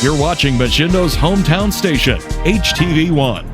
You're watching Machindo's hometown station, HTV1.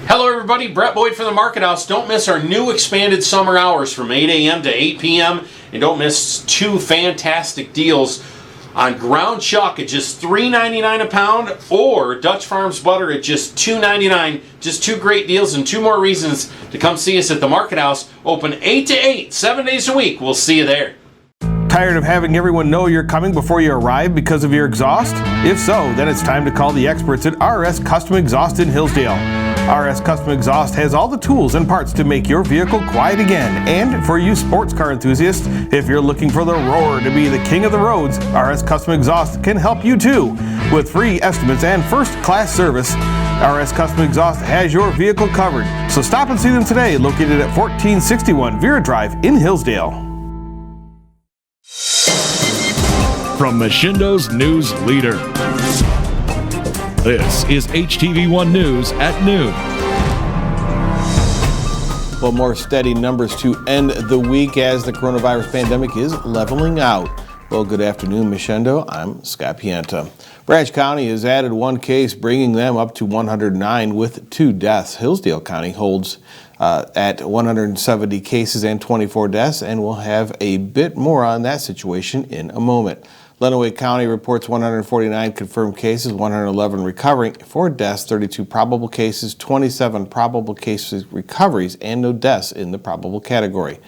Hello everybody, Brett Boyd from the Market House. Don't miss our new expanded summer hours from 8 a.m. to 8 p.m. And don't miss two fantastic deals on ground chuck at just $3.99 a pound or Dutch Farms butter at just $2.99. Just two great deals and two more reasons to come see us at the Market House. Open 8 to 8, 7 days a week. We'll see you there. Tired of having everyone know you're coming before you arrive because of your exhaust? If so, then it's time to call the experts at RS Custom Exhaust in Hillsdale. RS Custom Exhaust has all the tools and parts to make your vehicle quiet again. And for you sports car enthusiasts, if you're looking for the roar to be the king of the roads, RS Custom Exhaust can help you too. With free estimates and first-class service, RS Custom Exhaust has your vehicle covered. So stop and see them today, located at 1461 Vera Drive in Hillsdale. From Machindo's news leader, this is HTV1 News at noon. Well, more steady numbers to end the week as the coronavirus pandemic is leveling out. Well, good afternoon, Machindo. I'm Scott Pienta. Branch County has added one case, bringing them up to 109 with 2 deaths. Hillsdale County holds at 170 cases and 24 deaths, and we'll have a bit more on that situation in a moment. Lenawee County reports 149 confirmed cases, 111 recovering, 4 deaths, 32 probable cases, 27 probable cases recoveries, and no deaths in the probable category.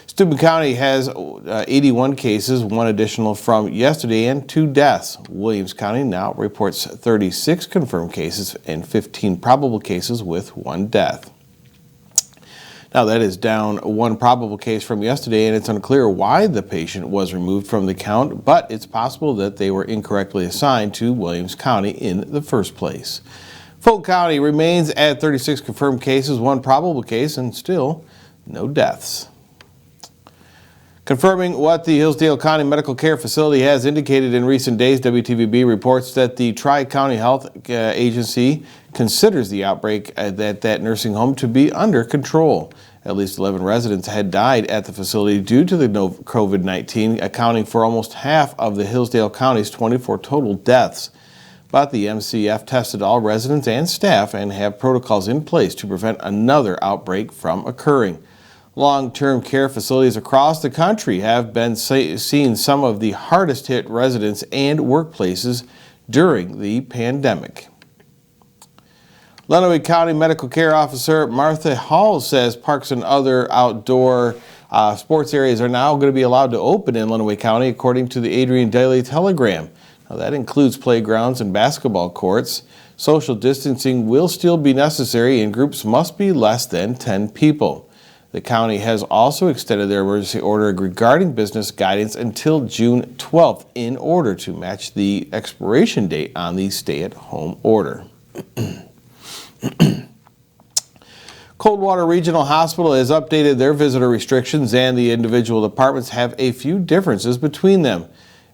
Steuben County has 81 cases, 1 additional from yesterday, and 2 deaths. Williams County now reports 36 confirmed cases and 15 probable cases with 1 death. Now that is down 1 probable case from yesterday, and it's unclear why the patient was removed from the count, but it's possible that they were incorrectly assigned to Williams County in the first place. Fulton County remains at 36 confirmed cases, 1 probable case, and still no deaths. Confirming what the Hillsdale County Medical Care Facility has indicated in recent days, WTVB reports that the Tri-County Health Agency considers the outbreak at that nursing home to be under control. At least 11 residents had died at the facility due to the COVID-19, accounting for almost half of the Hillsdale County's 24 total deaths. But the MCF tested all residents and staff and have protocols in place to prevent another outbreak from occurring. Long-term care facilities across the country have been seeing some of the hardest hit residents and workplaces during the pandemic. Lenawee County Medical Care Officer Martha Hall says parks and other outdoor sports areas are now going to be allowed to open in Lenawee County, according to the Adrian Daily Telegram. Now, that includes playgrounds and basketball courts. Social distancing will still be necessary and groups must be less than 10 people. The county has also extended their emergency order regarding business guidance until June 12th in order to match the expiration date on the stay-at-home order. Coldwater Regional Hospital has updated their visitor restrictions, and the individual departments have a few differences between them.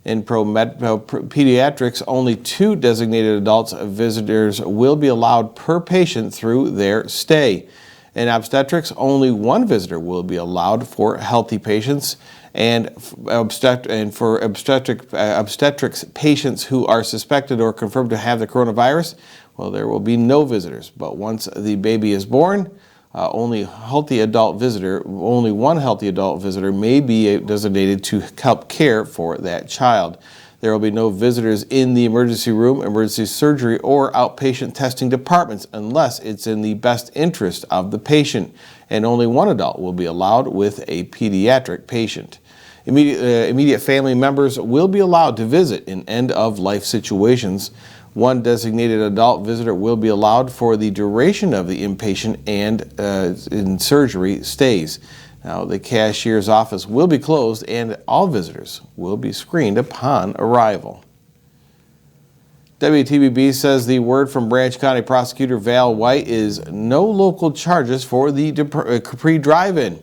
In pediatrics, only 2 designated adults visitors will be allowed per patient through their stay. In obstetrics, only 1 visitor will be allowed for healthy patients, and for obstetrics patients who are suspected or confirmed to have the coronavirus, well, there will be no visitors. But once the baby is born, only one healthy adult visitor may be designated to help care for that child. There will be no visitors in the emergency room, emergency surgery, or outpatient testing departments unless it's in the best interest of the patient, and only 1 adult will be allowed with a pediatric patient. Immediate family members will be allowed to visit in end-of-life situations. 1 designated adult visitor will be allowed for the duration of the inpatient and in surgery stays. Now, the cashier's office will be closed and all visitors will be screened upon arrival. WTBB says the word from Branch County Prosecutor Val White is no local charges for the Capri Drive-In.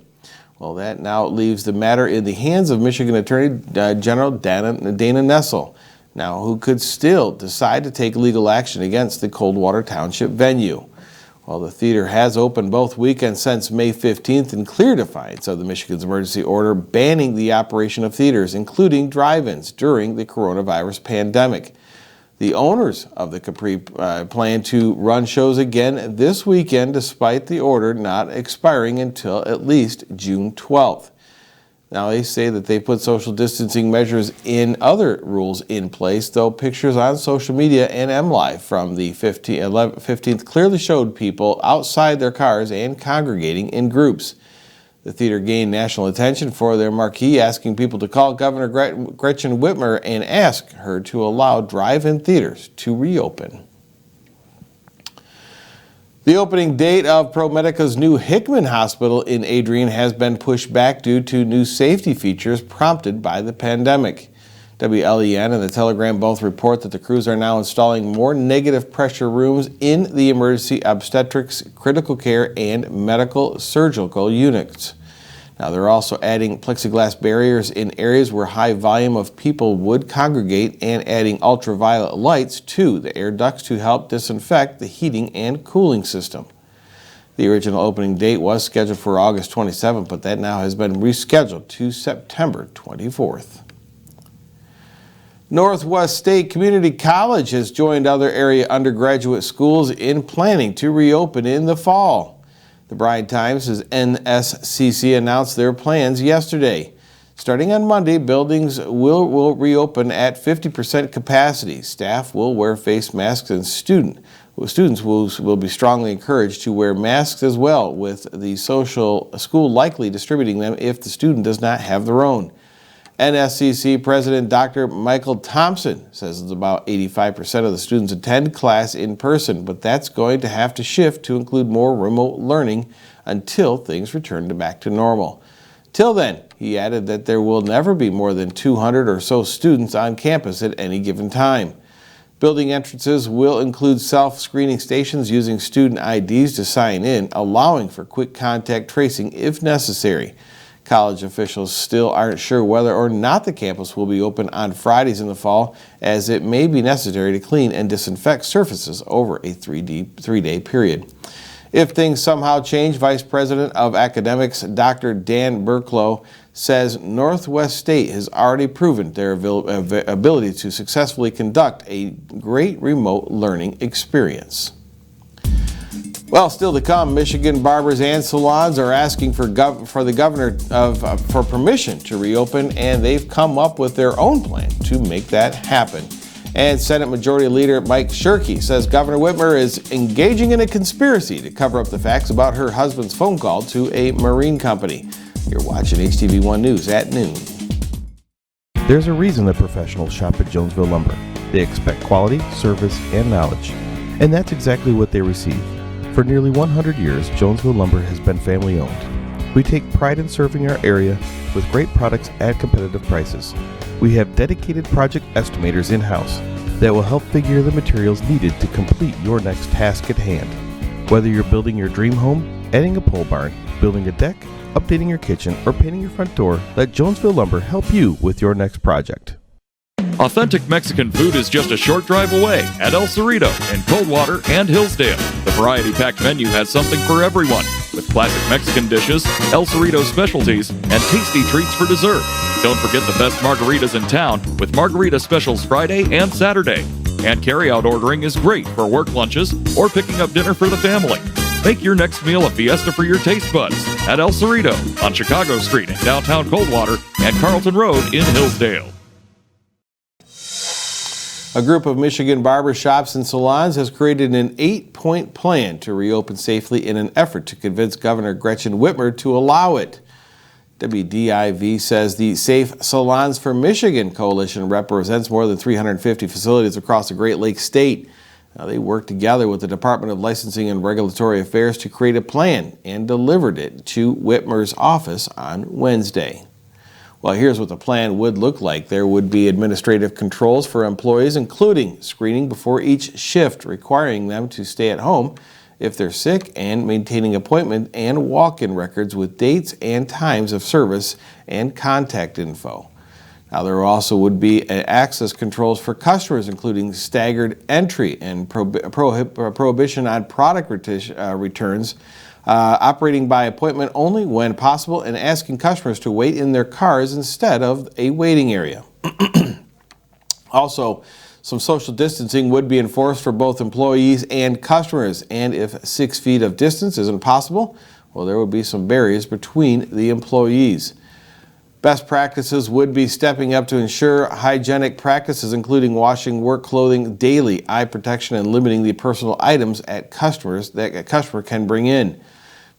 Well, that now leaves the matter in the hands of Michigan Attorney General Dana Nessel, now who could still decide to take legal action against the Coldwater Township venue. While the theater has opened both weekends since May 15th in clear defiance of the Michigan's emergency order banning the operation of theaters, including drive-ins, during the coronavirus pandemic. The owners of the Capri plan to run shows again this weekend despite the order not expiring until at least June 12th. Now, they say that they put social distancing measures in other rules in place, though pictures on social media and MLive from the 15th clearly showed people outside their cars and congregating in groups. The theater gained national attention for their marquee asking people to call Governor Gretchen Whitmer and ask her to allow drive-in theaters to reopen. The opening date of ProMedica's new Hickman Hospital in Adrian has been pushed back due to new safety features prompted by the pandemic. WLEN and the Telegram both report that the crews are now installing more negative pressure rooms in the emergency obstetrics, critical care, and medical surgical units. Now, they're also adding plexiglass barriers in areas where high volume of people would congregate and adding ultraviolet lights to the air ducts to help disinfect the heating and cooling system. The original opening date was scheduled for August 27th, but that now has been rescheduled to September 24th. Northwest State Community College has joined other area undergraduate schools in planning to reopen in the fall. The Bryan Times' NSCC announced their plans yesterday. Starting on Monday, buildings will reopen at 50% capacity. Staff will wear face masks and students will be strongly encouraged to wear masks as well, with the school likely distributing them if the student does not have their own. NSCC President Dr. Michael Thompson says it's about 85% of the students attend class in person, but that's going to have to shift to include more remote learning until things return back to normal. Till then, he added that there will never be more than 200 or so students on campus at any given time. Building entrances will include self-screening stations using student IDs to sign in, allowing for quick contact tracing if necessary. College officials still aren't sure whether or not the campus will be open on Fridays in the fall, as it may be necessary to clean and disinfect surfaces over a three-day period. If things somehow change, Vice President of Academics Dr. Dan Burklow says Northwest State has already proven their ability to successfully conduct a great remote learning experience. Well, still to come, Michigan barbers and salons are asking for the governor for permission to reopen, and they've come up with their own plan to make that happen. And Senate Majority Leader Mike Shirkey says Governor Whitmer is engaging in a conspiracy to cover up the facts about her husband's phone call to a marine company. You're watching HTV1 News at noon. There's a reason that professionals shop at Jonesville Lumber. They expect quality, service, and knowledge. And that's exactly what they receive. For nearly 100 years, Jonesville Lumber has been family-owned. We take pride in serving our area with great products at competitive prices. We have dedicated project estimators in-house that will help figure the materials needed to complete your next task at hand. Whether you're building your dream home, adding a pole barn, building a deck, updating your kitchen, or painting your front door, let Jonesville Lumber help you with your next project. Authentic Mexican food is just a short drive away at El Cerrito in Coldwater and Hillsdale. The variety-packed menu has something for everyone, with classic Mexican dishes, El Cerrito specialties, and tasty treats for dessert. Don't forget the best margaritas in town with margarita specials Friday and Saturday. And carry-out ordering is great for work lunches or picking up dinner for the family. Make your next meal a fiesta for your taste buds at El Cerrito on Chicago Street in downtown Coldwater and Carlton Road in Hillsdale. A group of Michigan barber shops and salons has created an 8-point plan to reopen safely in an effort to convince Governor Gretchen Whitmer to allow it. WDIV says the Safe Salons for Michigan Coalition represents more than 350 facilities across the Great Lakes state. Now, they worked together with the Department of Licensing and Regulatory Affairs to create a plan and delivered it to Whitmer's office on Wednesday. Well, here's what the plan would look like. There would be administrative controls for employees, including screening before each shift, requiring them to stay at home if they're sick, and maintaining appointment and walk-in records with dates and times of service and contact info. Now, there also would be access controls for customers, including staggered entry and prohibition on product returns, operating by appointment only when possible, and asking customers to wait in their cars instead of a waiting area. Also, some social distancing would be enforced for both employees and customers, and if 6 feet of distance isn't possible, well, there would be some barriers between the employees. Best practices would be stepping up to ensure hygienic practices, including washing work clothing daily, eye protection, and limiting the personal items that a customer can bring in.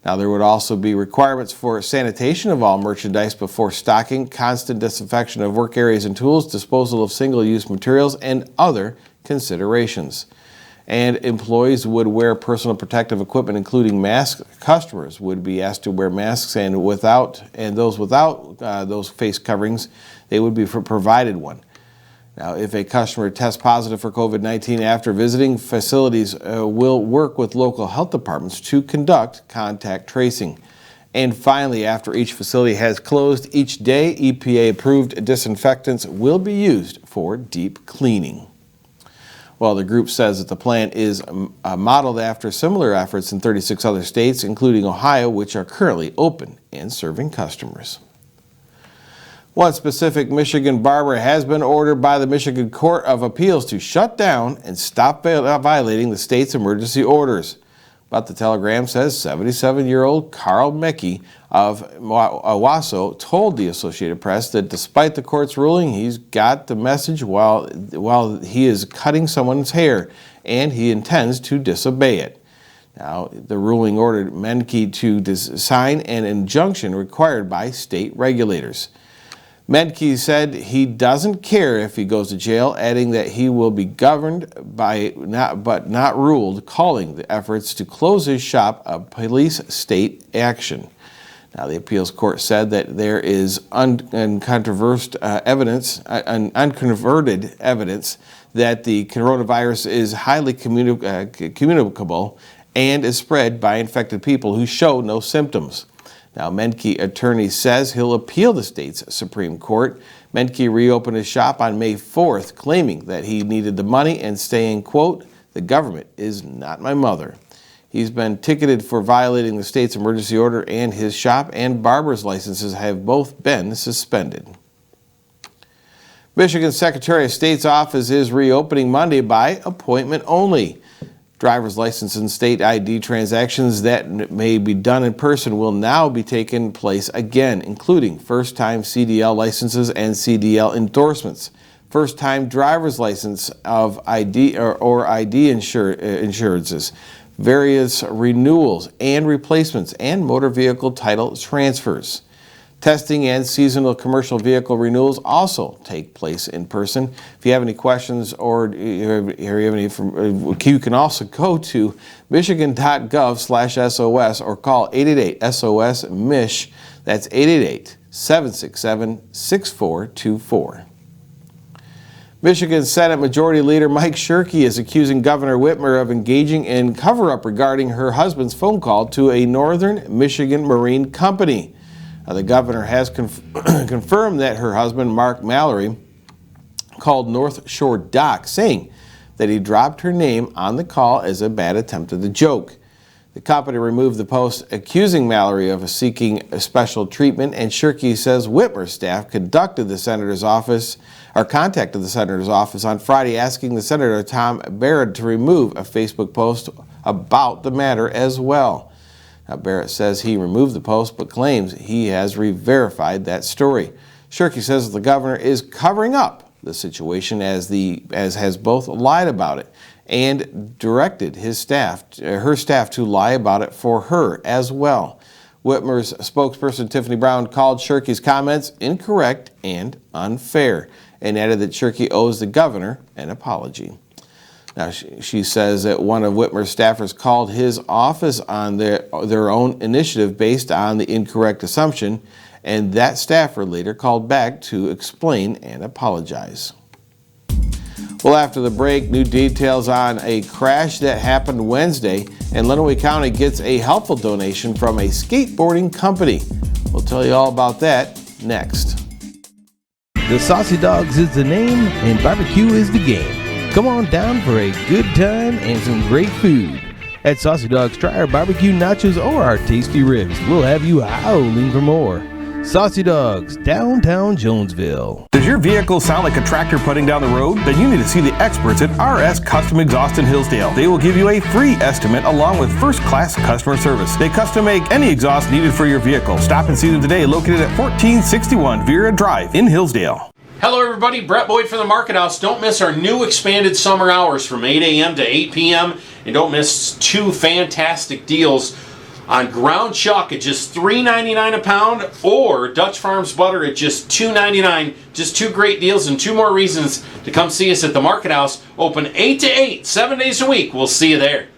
Now, there would also be requirements for sanitation of all merchandise before stocking, constant disinfection of work areas and tools, disposal of single-use materials, and other considerations. And employees would wear personal protective equipment, including masks. Customers would be asked to wear masks, and those without those face coverings, they would be provided one. Now, if a customer tests positive for COVID-19 after visiting, facilities will work with local health departments to conduct contact tracing. And finally, after each facility has closed each day, EPA-approved disinfectants will be used for deep cleaning. Well, the group says that the plan is modeled after similar efforts in 36 other states, including Ohio, which are currently open and serving customers. One specific Michigan barber has been ordered by the Michigan Court of Appeals to shut down and stop violating the state's emergency orders. But the Telegram says 77-year-old Carl Mickey of Owasso told the Associated Press that despite the court's ruling, he's got the message while he is cutting someone's hair, and he intends to disobey it. Now, the ruling ordered Menke to sign an injunction required by state regulators. Menke said he doesn't care if he goes to jail, adding that he will be governed by but not ruled, calling the efforts to close his shop a police state action. Now, the appeals court said that there is uncontroverted evidence that the coronavirus is highly communicable and is spread by infected people who show no symptoms. Now, Menke attorney says he'll appeal the state's Supreme Court. Menke reopened his shop on May 4th, claiming that he needed the money and saying, quote, "The government is not my mother." He's been ticketed for violating the state's emergency order, and his shop and barber's licenses have both been suspended. Michigan's Secretary of State's office is reopening Monday by appointment only. Driver's license and state ID transactions that may be done in person will now be taking place again, including first-time CDL licenses and CDL endorsements, first-time driver's license of ID or ID insurances, various renewals and replacements, and motor vehicle title transfers. Testing and seasonal commercial vehicle renewals also take place in person. If you have any questions or you can also go to michigan.gov/SOS or call 888-SOS-MISH. That's 888-767-6424. Michigan Senate Majority Leader Mike Shirkey is accusing Governor Whitmer of engaging in cover-up regarding her husband's phone call to a Northern Michigan Marine company. The governor has confirmed that her husband, Mark Mallory, called North Shore Dock, saying that he dropped her name on the call as a bad attempt at the joke. The company removed the post accusing Mallory of seeking a special treatment, and Shirkey says Whitmer's staff contacted the senator's office on Friday, asking the Senator Tom Barrett to remove a Facebook post about the matter as well. Now, Barrett says he removed the post, but claims he has re-verified that story. Shirkey says the governor is covering up the situation as has both lied about it and directed her staff to lie about it for her as well. Whitmer's spokesperson Tiffany Brown called Shirkey's comments incorrect and unfair, and added that Shirkey owes the governor an apology. Now, she says that one of Whitmer's staffers called his office on their own initiative based on the incorrect assumption, and that staffer later called back to explain and apologize. Well, after the break, new details on a crash that happened Wednesday, and Lenawee County gets a helpful donation from a skateboarding company. We'll tell you all about that next. The Saucy Dogs is the name and barbecue is the game. Come on down for a good time and some great food. At Saucy Dogs, try our barbecue nachos or our tasty ribs. We'll have you howling for more. Saucy Dogs, downtown Jonesville. Does your vehicle sound like a tractor putting down the road? Then you need to see the experts at RS Custom Exhaust in Hillsdale. They will give you a free estimate along with first-class customer service. They custom make any exhaust needed for your vehicle. Stop and see them today, located at 1461 Vera Drive in Hillsdale. Hello everybody, Brett Boyd from the Market House. Don't miss our new expanded summer hours from 8 a.m. to 8 p.m. And don't miss two fantastic deals on ground chuck at just $3.99 a pound or Dutch Farms butter at just $2.99. Just two great deals and two more reasons to come see us at the Market House. Open 8 to 8, 7 days a week. We'll see you there.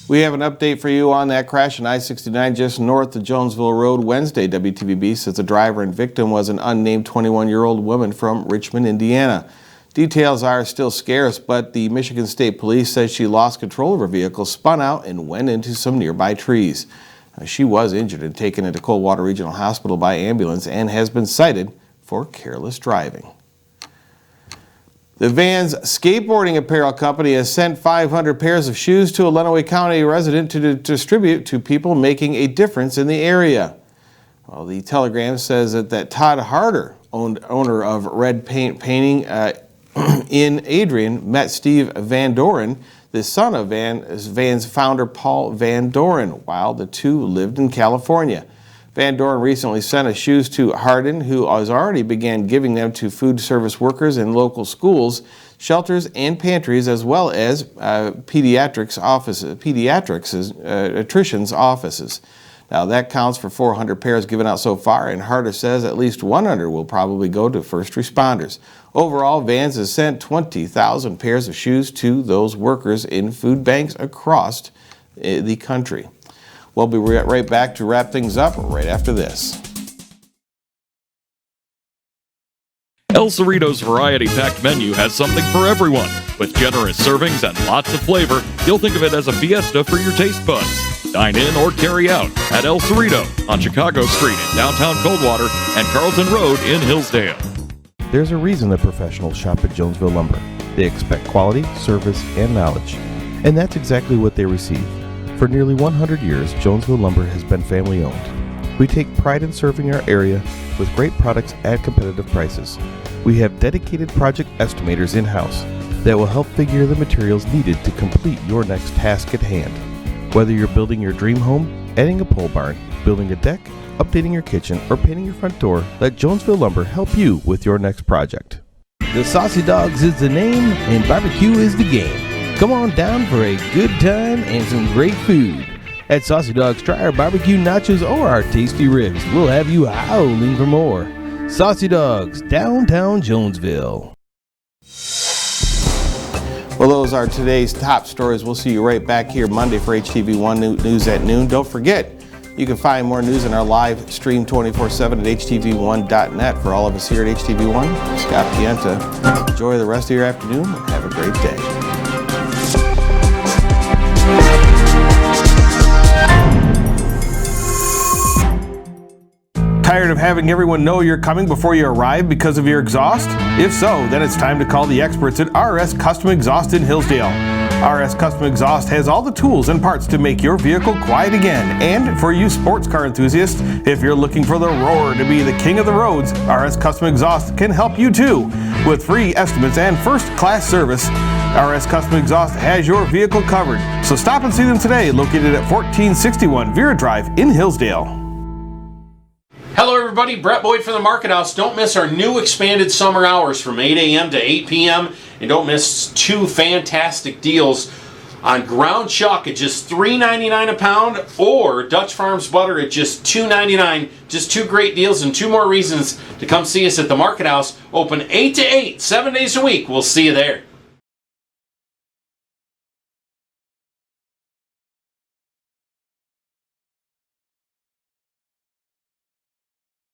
We have an update for you on that crash on I-69 just north of Jonesville Road Wednesday. WTVB says the driver and victim was an unnamed 21-year-old woman from Richmond, Indiana. Details are still scarce, but the Michigan State Police says she lost control of her vehicle, spun out, and went into some nearby trees. She was injured and taken into Coldwater Regional Hospital by ambulance and has been cited for careless driving. The Vans Skateboarding Apparel Company has sent 500 pairs of shoes to a Lenawee County resident to distribute to people making a difference in the area. Well, the Telegram says that Todd Harder, owner of Red Painting in Adrian, met Steve Van Doren, the son of Vans founder Paul Van Doren, while the two lived in California. Van Doren recently sent his shoes to Hardin, who has already began giving them to food service workers in local schools, shelters, and pantries, as well as pediatricians' offices. Now that counts for 400 pairs given out so far, and Harder says at least 100 will probably go to first responders. Overall, Vans has sent 20,000 pairs of shoes to those workers in food banks across the country. We'll be right back to wrap things up right after this. El Cerrito's variety-packed menu has something for everyone. With generous servings and lots of flavor, you'll think of it as a fiesta for your taste buds. Dine in or carry out at El Cerrito on Chicago Street in downtown Coldwater and Carlton Road in Hillsdale. There's a reason that professionals shop at Jonesville Lumber. They expect quality, service, and knowledge. And that's exactly what they receive. For nearly 100 years, Jonesville Lumber has been family-owned. We take pride in serving our area with great products at competitive prices. We have dedicated project estimators in-house that will help figure the materials needed to complete your next task at hand. Whether you're building your dream home, adding a pole barn, building a deck, updating your kitchen, or painting your front door, let Jonesville Lumber help you with your next project. The Saucy Dogs is the name and barbecue is the game. Come on down for a good time and some great food. At Saucy Dogs, try our barbecue nachos or our tasty ribs. We'll have you howling for more. Saucy Dogs, downtown Jonesville. Well, those are today's top stories. We'll see you right back here Monday for HTV1 News at noon. Don't forget, you can find more news in our live stream 24/7 at htv1.net. For all of us here at HTV1, Scott Pienta. Enjoy the rest of your afternoon and have a great day. Tired of having everyone know you're coming before you arrive because of your exhaust? If so, then it's time to call the experts at RS Custom Exhaust in Hillsdale. RS Custom Exhaust has all the tools and parts to make your vehicle quiet again. And for you sports car enthusiasts, if you're looking for the roar to be the king of the roads, RS Custom Exhaust can help you too. With free estimates and first-class service, RS Custom Exhaust has your vehicle covered. So stop and see them today, located at 1461 Vera Drive in Hillsdale. Hello everybody, Brett Boyd from the Market House. Don't miss our new expanded summer hours from 8 a.m. to 8 p.m. And don't miss two fantastic deals on ground chuck at just $3.99 a pound or Dutch Farms butter at just $2.99. Just two great deals and two more reasons to come see us at the Market House. Open 8 to 8, 7 days a week. We'll see you there.